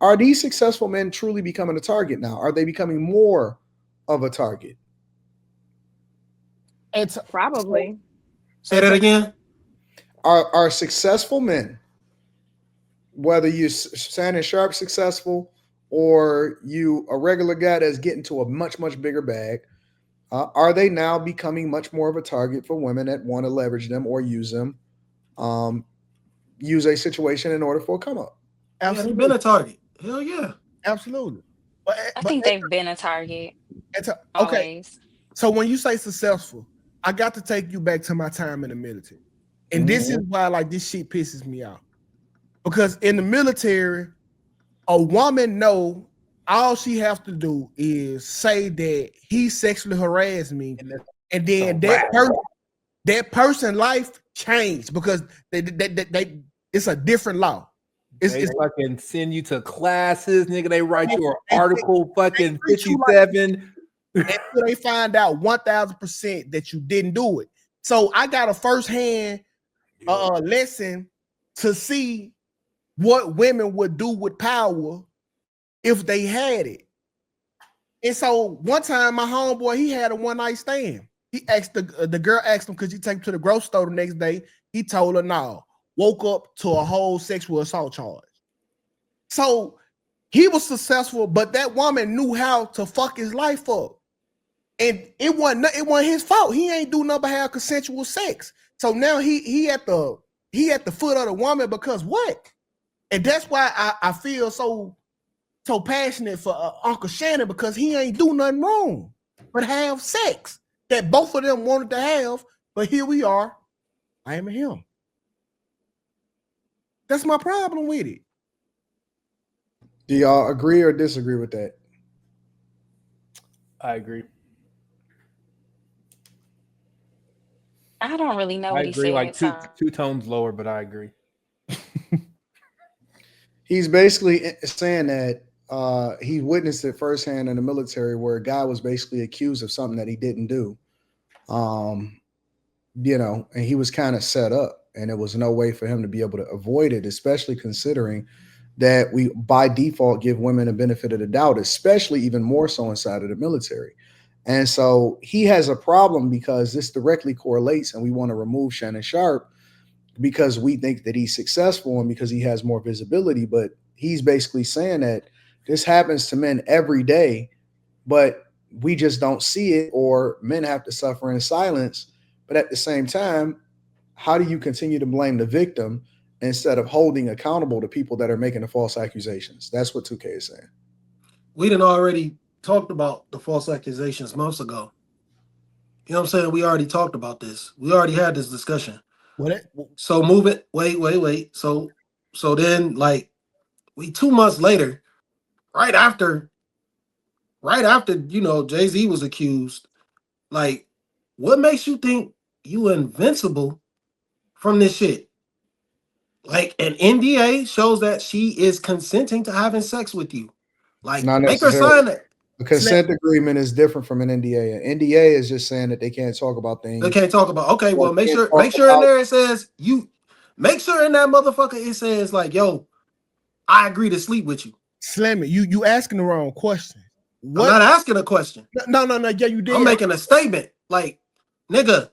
Are these successful men truly becoming a target now? Are they becoming more of a target? It's Probably. Say that again. Are successful men, whether you Shannon Sharpe successful or you a regular guy that's getting to a much bigger bag, are they now becoming much more of a target for women that want to leverage them or use them, um, use a situation in order for a come up? Yeah, they've been absolutely, a target. Hell yeah. absolutely. But I but think they've been a target okay. always. So when you say successful, I got to take you back to my time in the military, and this is Mhm. why like this shit pisses me off because in the military, a woman know all she has to do is say that he sexually harassed me, And that's and then a wrap. that person life changed because they it's a different law. They It's fucking send you to classes, nigga. They write you an they, article, fucking treat you like 57. until they find out 1,000% that you didn't do it. So I got a firsthand lesson to see what women would do with power if they had it. And so one time, my homeboy, he had a one night stand. He asked the girl asked him, could you take him to the grocery store the next day? He told her no. Woke up to a whole sexual assault charge. So he was successful, but that woman knew how to fuck his life up. And it wasn't his fault. He ain't do nothing but have consensual sex. So now he at the foot of the woman because what? And that's why I feel so passionate for Uncle Shannon because he ain't do nothing wrong but have sex that both of them wanted to have. But here we are, I am him. That's my problem with it. Do y'all agree or disagree with that? I agree. I don't really know I what he agree. said. Like So two tones lower, but I agree. He's basically saying that he witnessed it firsthand in the military where a guy was basically accused of something that he didn't do. Um, and he was kind of set up, and there was no way for him to be able to avoid it, especially considering that we by default give women a benefit of the doubt, especially even more so inside of the military. And so he has a problem because this directly correlates, and we want to remove Shannon Sharpe because we think that he's successful and because he has more visibility. But he's basically saying that this happens to men every day, but we just don't see it, or men have to suffer in silence. But at the same time, how do you continue to blame the victim instead of holding accountable the people that are making the false accusations? That's what 2K is saying. We done already talked about the false accusations months ago. You know what I'm saying? We already talked about this. We already had this discussion. So move it. Wait. So then like 2 months later, right after Jay-Z was accused, like what makes you think you invincible from this shit? Like an NDA shows that she is consenting to having sex with you. Like Not make her necessarily. sign it. A consent agreement is different from an NDA. An NDA is just saying that they can't talk about things. They can't talk about. Okay, well make sure in there it says you make sure in that motherfucker it says like, yo, I agree to sleep with you. Slammy, you asking the wrong question. What? I'm not asking a question. No. Yeah, you did. I'm making a statement. Like, nigga,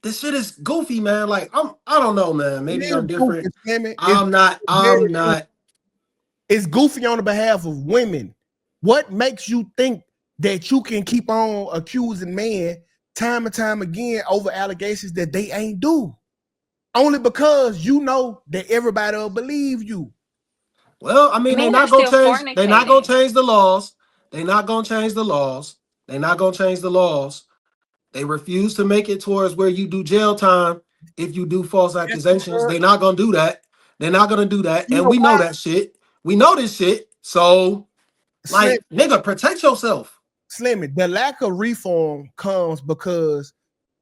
this shit is goofy, man. Like, I don't know, man. Maybe I'm different. I'm not. It's goofy on the behalf of women. What makes you think that you can keep on accusing men time and time again over allegations that they ain't do? Only because you know that everybody will believe you. Well, I mean, they're not gonna change. They're not gonna change the laws. They're not gonna change the laws. They're not gonna change the laws. They refuse to make it towards where you do jail time if you do false accusations. They're not gonna do that. They're not gonna do that, and we know that shit. We know this shit. So, like, nigga, protect yourself. Slimmy, the lack of reform comes because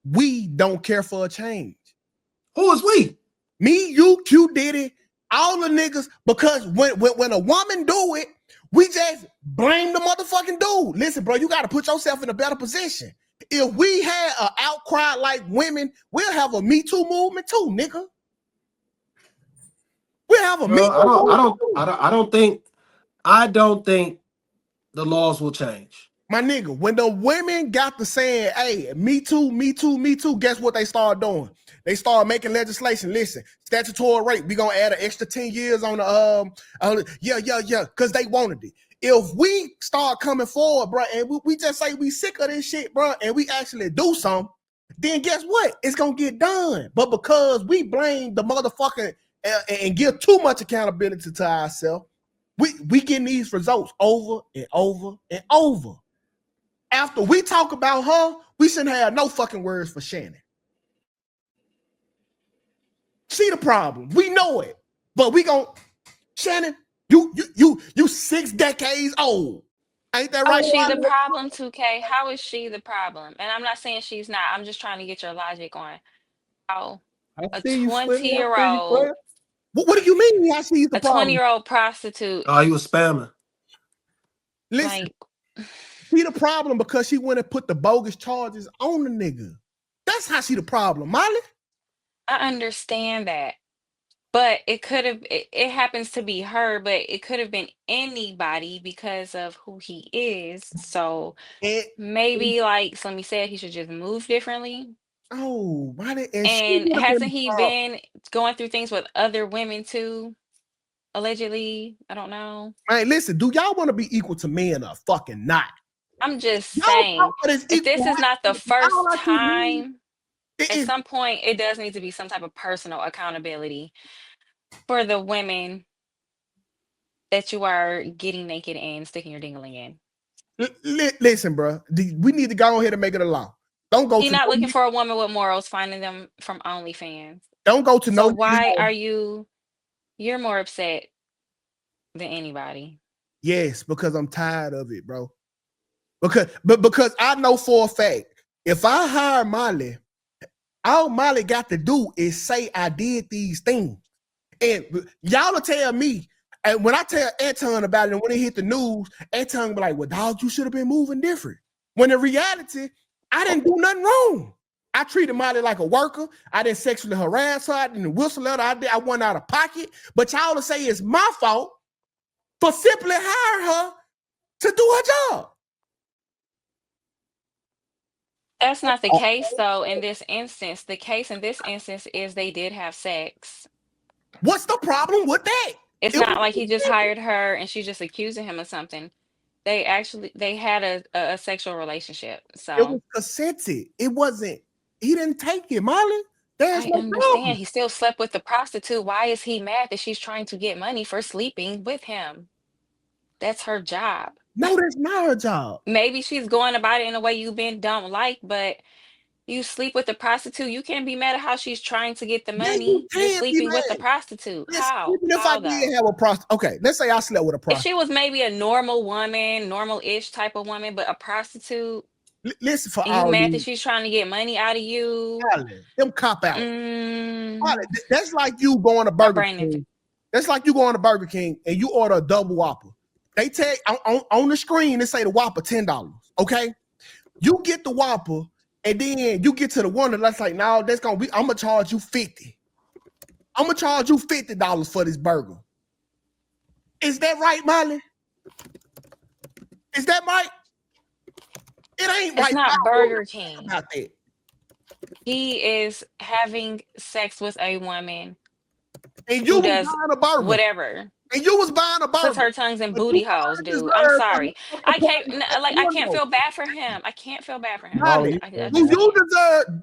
we don't care for a change. Who is we? Me, you, Q Diddy, all the niggas, because when a woman do it, we just blame the motherfucking dude. Listen, bro, you got to put yourself in a better position. If we had an outcry like women, we'll have a Me Too movement too, nigga. We have a No, I don't think the laws will change. My nigga, when the women got to saying, hey, me too, me too, me too, guess what they started doing? They started making legislation. Listen, statutory rape, we gonna add an extra 10 years on the yeah, because they wanted it. If we start coming forward, bro, and we just say we sick of this shit, bro, and we actually do something, then guess what? It's gonna get done. But because we blame the motherfucking and give too much accountability to ourselves, we getting these results over and over and over. After we talk about her, we shouldn't have no fucking words for Shannon. She the problem. We know it. But we gon' Shannon, you 6 decades old. Ain't that right? Is she the problem, 2K? How is she the problem? And I'm not saying she's not. I'm just trying to get your logic on how a 20-year-old, what do you mean? I see the problem. 20-year-old prostitute. Oh, he was spamming. Listen, she the problem because she went and put the bogus charges on the nigga. That's how she the problem, Molly. I understand that. But it happens to be her, but it could have been anybody because of who he is. So maybe, like Slimmy said, he should just move differently. Oh, Molly, and hasn't he been going through things with other women too? Allegedly, I don't know. Hey, listen, do y'all want to be equal to men or fucking not? I'm just saying, if this is not the first time, at some point, it does need to be some type of personal accountability for the women that you are getting naked and sticking your dingling in. Listen, bro, we need to go ahead and make it a law. Don't go. You're not looking for a woman with morals, finding them from OnlyFans. Don't go to no. So why are you? You're more upset than anybody. Yes, because I'm tired of it, bro. Because I know for a fact, if I hire Molly, all Molly got to do is say I did these things. And y'all will tell me, and when I tell Anton about it, and when it hit the news, Anton will be like, well, dog, you should have been moving different. When in reality, I didn't do nothing wrong. I treated Molly like a worker. I didn't sexually harass her. I didn't whistle at her. I went out of pocket. But y'all will say it's my fault for simply hiring her to do her job. That's not the case, though, in this instance. The case in this instance is they did have sex. What's the problem with that? It's not like he just hired her and she's just accusing him of something. They had a sexual relationship. So it was consented. It wasn't, he didn't take it, Molly. I understand. He still slept with the prostitute. Why is he mad that she's trying to get money for sleeping with him? That's her job. No, that's not her job. Maybe she's going about it in a way you don't like, but you sleep with the prostitute. You can't be mad at how she's trying to get the money. You're sleeping with the prostitute. How? Even if I did have a prostitute, okay, let's say I slept with a prostitute. If she was maybe a normal woman, normal-ish type of woman, but a prostitute. Listen, for and you mad that she's trying to get money out of you. Them cop out. That's like you going to Burger King. That's like you going to Burger King and you order a double Whopper. They take on the screen, they say the Whopper $10. Okay, you get the Whopper and then you get to the one that's like, no, that's gonna be. I'm gonna charge you $50. I'm gonna charge you $50 for this burger. Is that right, Molly? Is that right? It ain't right. It's not Burger King. About that. He is having sex with a woman. And you was buying a burger. Whatever. And you was buying a burger. Puts her tongues in booty holes, dude. I'm sorry. I can't feel bad for him. I can't feel bad for him.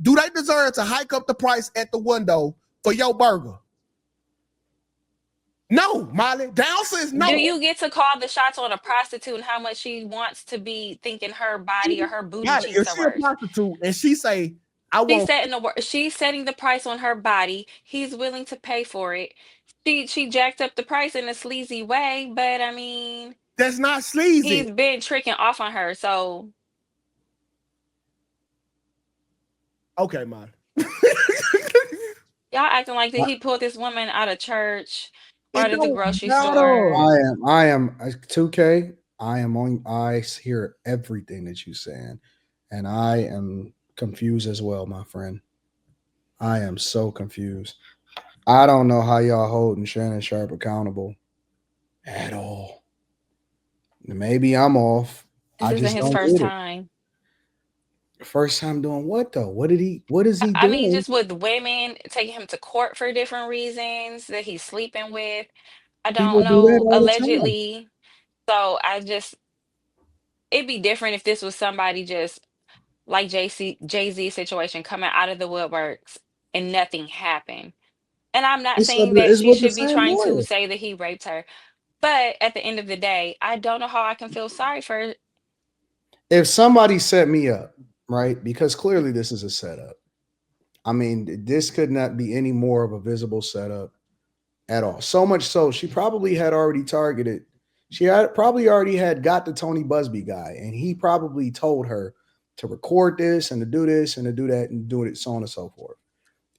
Do they deserve to hike up the price at the window for your burger? No, Molly. The answer is no. Do you get to call the shots on a prostitute and how much she wants to be thinking her body or her booty cheeks are worth? If she's a prostitute and she say, she's setting the price on her body. He's willing to pay for it. She jacked up the price in a sleazy way, but I mean, that's not sleazy. He's been tricking off on her, so okay, man. Y'all acting like that he pulled this woman out of church or out of the grocery store. I am 2K. I hear everything that you're saying, and I am confused as well, my friend. I am so confused. I don't know how y'all holding Shannon Sharpe accountable at all. Maybe I'm off. This I isn't just his don't first get it. time. First time doing what though? What is he I mean, doing? just with women taking him to court for different reasons that he's sleeping with. I People don't do that know, all the time. allegedly. So it'd be different if this was somebody just like Jay-Z situation coming out of the woodworks and nothing happened. And I'm not saying that It's she with the should be same trying to lawyer. say that he raped her. But at the end of the day, I don't know how I can feel sorry for. If somebody set me up, right? Because clearly this is a setup. I mean, this could not be any more of a visible setup at all. So much so, she probably had already targeted. She had probably already had got the Tony Busby guy, and he probably told her to record this and to do this and to do that and do it, so on and so forth.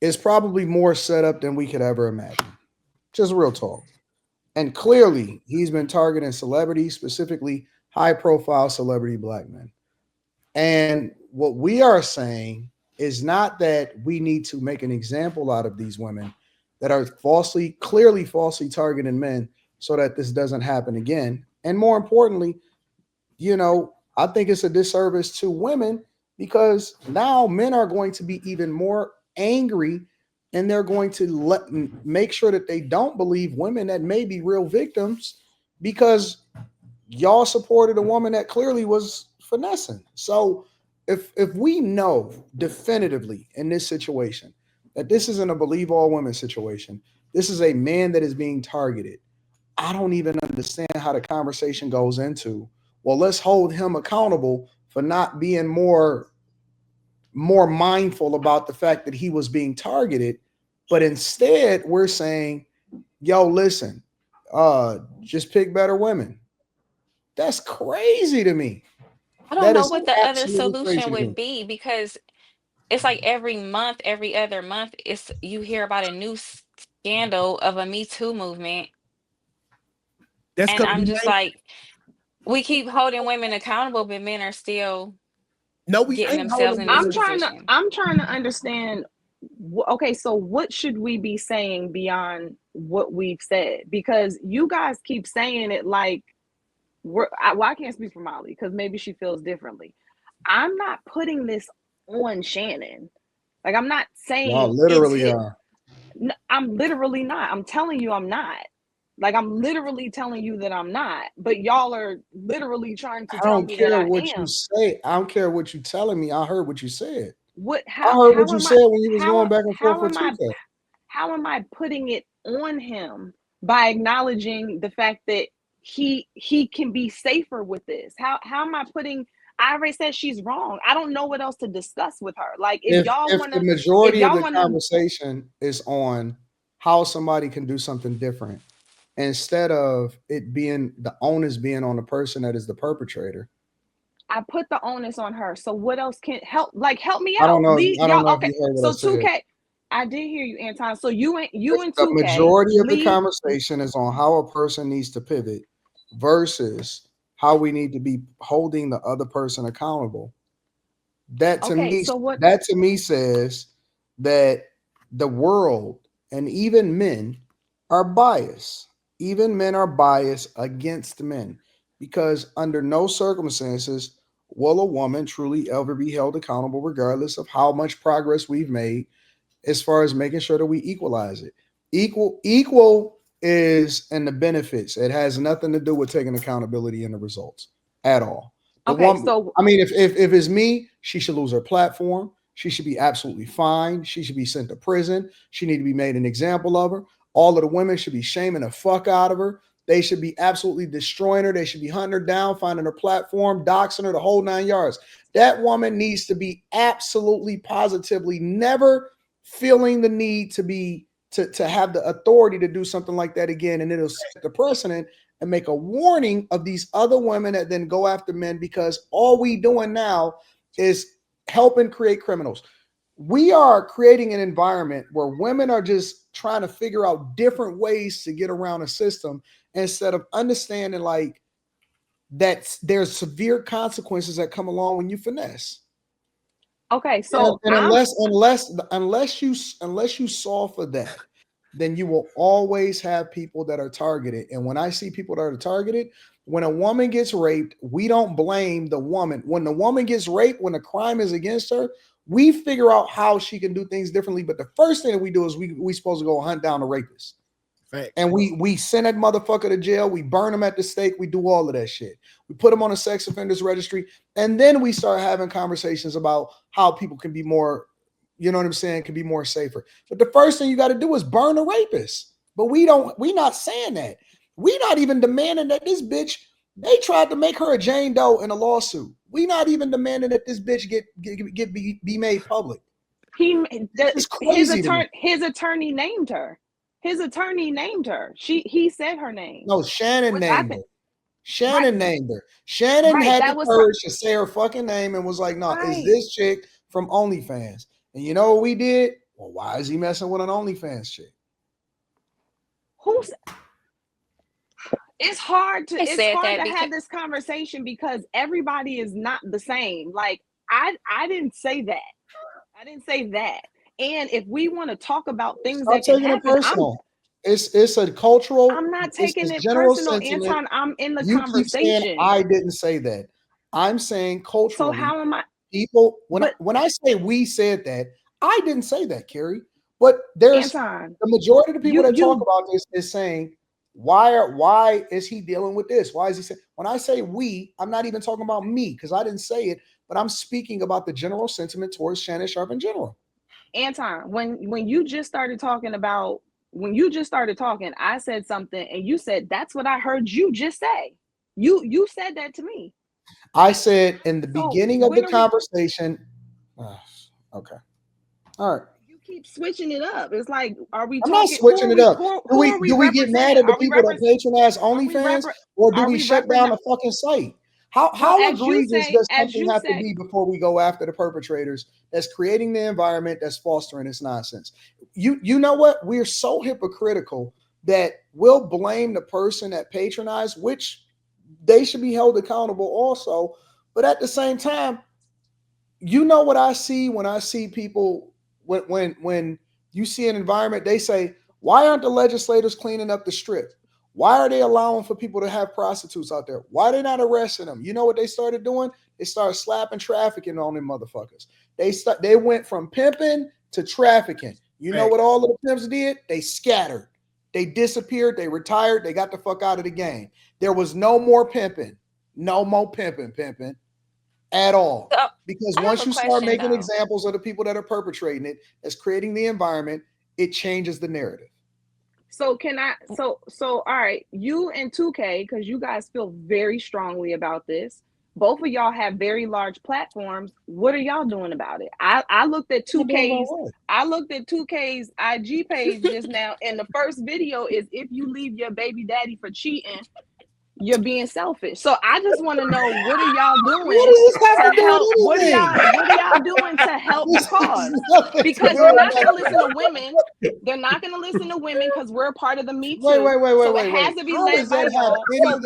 It's probably more set up than we could ever imagine. Just real talk. And clearly, he's been targeting celebrities, specifically high profile celebrity black men. And what we are saying is not that we need to make an example out of these women that are clearly falsely targeting men so that this doesn't happen again. And more importantly, I think it's a disservice to women because now men are going to be even more angry and they're going to make sure that they don't believe women that may be real victims because y'all supported a woman that clearly was finessing. So if we know definitively in this situation that this isn't a believe all women situation, this is a man that is being targeted. I don't even understand how the conversation goes into, well, let's hold him accountable for not being more mindful about the fact that he was being targeted. But instead, we're saying, yo, listen, just pick better women. That's crazy to me. I don't That know is what the other absolutely solution crazy to would me. be because it's like every month, every other month, it's you hear about a new scandal of a Me Too movement. That's And because I'm we just ain't. like, we keep holding women accountable, but men are still No, we getting ain't themselves holding in these I'm women. trying to positions. I'm trying to understand. Okay, so what should we be saying beyond what we've said? Because you guys keep saying it like well, I can't speak for Molly because maybe she feels differently. I'm not putting this on Shannon. Like I'm not Y'all saying it's literally hit. are. I'm literally not. I'm telling you I'm not. Like I'm literally telling you that I'm not. But y'all are literally trying to I tell don't me that care I what you am. say. I don't care what you telling me. I heard what you said. What I heard what you said when you was going back and forth with TK. how am I putting it on him by acknowledging the fact that he can be safer with this? How am I putting I already said she's wrong. I don't know what else to discuss with her. Like If the if majority of y'all the wanna conversation is on how somebody can do something different instead of it being the onus being on the person that is the perpetrator. I put the onus on her. So what else can help me I don't out? know. Leave I don't y'all know if okay. you heard what I So said. 2K, I did hear you, Anton. So you If and the 2K majority of the leave. conversation is on how a person needs to pivot versus how we need to be holding the other person accountable, that to Okay, me so what that to me says that the world and even men are biased. Even men are biased against men because under no circumstances will a woman truly ever be held accountable regardless of how much progress we've made as far as making sure that we equalize it. Equal is in the benefits. It has nothing to do with taking accountability in the results at all. The okay, one, so I mean, if it's me, she should lose her platform. She should be absolutely fined. She should be sent to prison. She need to be made an example of her. All of the women should be shaming the fuck out of her. They should be absolutely destroying her. They should be hunting her down, finding her platform, doxing her, the whole 9 yards. That woman needs to be absolutely positively never feeling the need to have the authority to do something like that again, and it'll set the precedent and make a warning of these other women that then go after men because all we doing now is helping create criminals. We are creating an environment where women are just trying to figure out different ways to get around a system instead of understanding like that there's severe consequences that come along when you finesse. okay, And, so and I'm unless you solve for that, then you will always have people that are targeted. And when I see people that are targeted, when a woman gets raped, we don't blame the woman. When the woman gets raped, when the crime is against her, we figure out how she can do things differently. But the first thing that we do is we supposed to go hunt down the rapist. Right. And we send that motherfucker to jail. We burn him at the stake. We do all of that shit. We put him on a sex offenders registry. And then we start having conversations about how people can be more, you know what I'm saying, can be more safer. But the first thing you got to do is burn a rapist. But we not saying that. We not even demanding that this bitch, they tried to make her a Jane Doe in a lawsuit. We not even demanding that this bitch be made public. His attorney named her. His attorney named her. He said her name. No, Shannon named her. Shannon named her. Shannon had the courage to say her fucking name and was like, no, is this chick from OnlyFans? And you know what we did? Well, why is he messing with an OnlyFans chick? It's hard to have this conversation because everybody is not the same. Like I didn't say that. I didn't say that. And if we want to talk about things that can happen, it's a cultural. I'm not taking it general personal, sentiment. Anton. I'm in the you conversation. Keep saying, I didn't say that. I'm saying culturally. So how am I? People, when I say we said that, I didn't say that, Carrie. But there's Anton, the majority of the people that talk about this is saying, why is he dealing with this? Why is he saying? When I say we, I'm not even talking about me because I didn't say it, but I'm speaking about the general sentiment towards Shannon Sharpe in general. Anton, when you just started talking, I said something and you said, that's what I heard you just say. You said that to me. I said in the beginning of the conversation. Okay. All right. You keep switching it up. It's like, are we I'm not switching it up. Do we get mad at the people that patronize OnlyFans, or do we shut down the fucking site? How egregious does something have to be before we go after the perpetrators that's creating the environment that's fostering this nonsense? You know what? We're so hypocritical that we'll blame the person that patronized, which they should be held accountable also. But at the same time, you know what I see when I see people, when you see an environment, they say, why aren't the legislators cleaning up the strip? Why are they allowing for people to have prostitutes out there? Why are they not arresting them? You know what they started doing? They started slapping trafficking on them motherfuckers. They went from pimping to trafficking. You know what all of the pimps did? They scattered. They disappeared. They retired. They got the fuck out of the game. There was no more pimping. No more pimping at all. Because once you start making examples of the people that are perpetrating it, that's creating the environment, it changes the narrative. So all right, you and 2K, because you guys feel very strongly about this. Both of y'all have very large platforms. What are y'all doing about it? I looked at 2K's IG page just now, and the first video is, if you leave your baby daddy for cheating, you're being selfish. So I just want to know, what are y'all doing to help? What are y'all doing to help the cause? Because they're not going to listen to women. They're not going to listen to women because we're a part of the Me Too. Wait. So it has to be led by y'all. So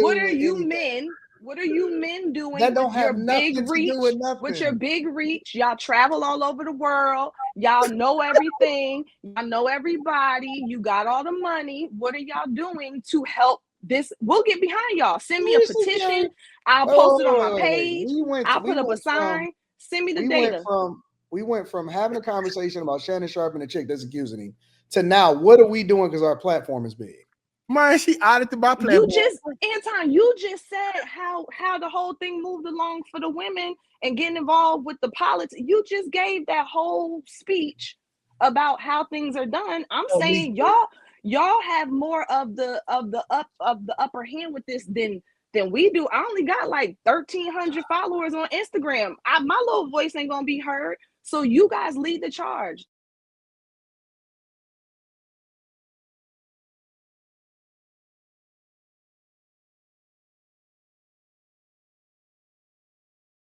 what are you men? What are you men doing that don't have big reach? With your big reach, y'all travel all over the world. Y'all know everything. Y'all know everybody. You got all the money. What are y'all doing to help this? We'll get behind y'all. Send me a petition. I'll post it on my page. I'll put up a sign. Send me the data. We went from having a conversation about Shannon Sharpe and the chick that's accusing him to now, what are we doing because our platform is big? Man, she audited my platform. Anton, you just said how the whole thing moved along for the women and getting involved with the politics. You just gave that whole speech about how things are done. I'm saying y'all have more of the upper hand with this than we do. I only got like 1,300 followers on Instagram. My little voice ain't gonna be heard. So you guys lead the charge.